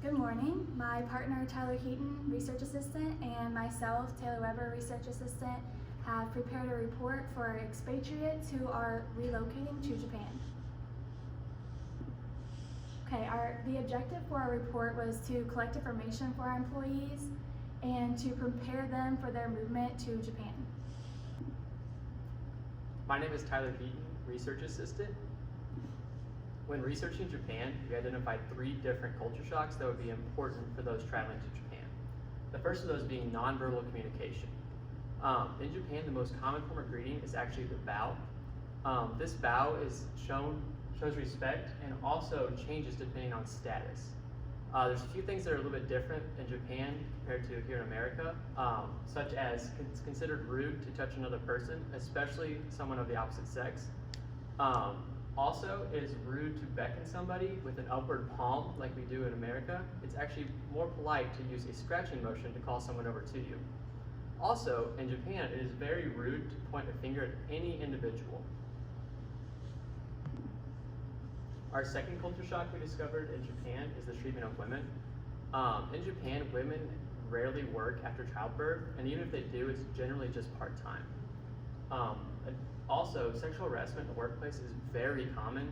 Good morning. My partner, Tyler Heaton, Research Assistant, and myself, Taylor Weber, Research Assistant, have prepared a report for expatriates who are relocating to Japan. Okay, the objective for our report was to collect information for our employees and to prepare them for their movement to Japan. My name is Tyler Heaton, Research Assistant. When researching Japan, we identified 3 different culture shocks that would be important for those traveling to Japan. The first of those being nonverbal communication. In Japan, the most common form of greeting is actually the bow. This bow shows respect and also changes depending on status. There's a few things that are a little bit different in Japan compared to here in America, such as it's considered rude to touch another person, especially someone of the opposite sex. Also, it is rude to beckon somebody with an upward palm like we do in America. It's actually more polite to use a scratching motion to call someone over to you. Also, in Japan, it is very rude to point a finger at any individual. Our second culture shock we discovered in Japan is the treatment of women. In Japan, women rarely work after childbirth, and even if they do, it's generally just part-time. Also, sexual harassment in the workplace is very common,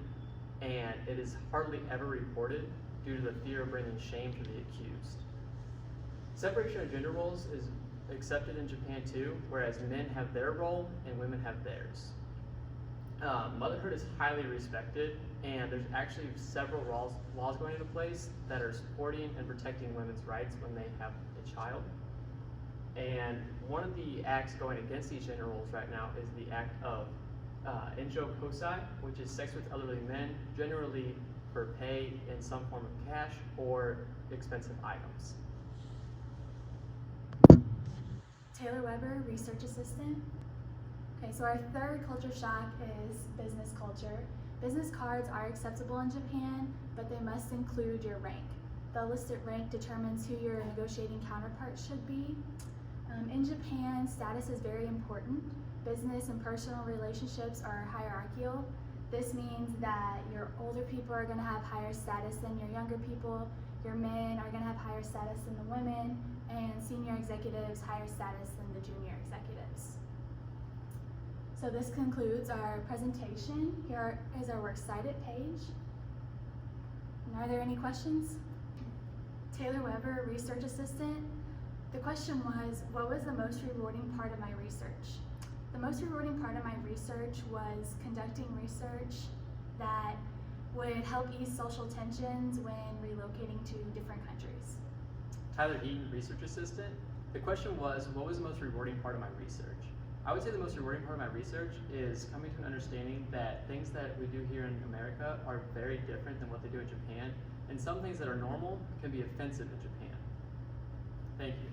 and it is hardly ever reported due to the fear of bringing shame to the accused. Separation of gender roles is accepted in Japan too, whereas men have their role and women have theirs. Motherhood is highly respected, and there's actually several laws going into place that are supporting and protecting women's rights when they have a child. And one of the acts going against these gender roles right now is the act of Enjo Kosai, which is sex with elderly men, generally for pay in some form of cash or expensive items. Taylor Weber, Research Assistant. Okay, so our third culture shock is business culture. Business cards are acceptable in Japan, but they must include your rank. The listed rank determines who your negotiating counterpart should be. In Japan, status is very important. Business and personal relationships are hierarchical. This means that your older people are going to have higher status than your younger people, your men are going to have higher status than the women, and senior executives higher status than the junior executives. So this concludes our presentation. Here is our works cited page. And are there any questions? Taylor Weber, Research Assistant. The question was, what was the most rewarding part of my research? The most rewarding part of my research was conducting research that would help ease social tensions when relocating to different countries. Tyler Heaton, Research Assistant. The question was, what was the most rewarding part of my research? I would say the most rewarding part of my research is coming to an understanding that things that we do here in America are very different than what they do in Japan, and some things that are normal can be offensive in Japan. Thank you.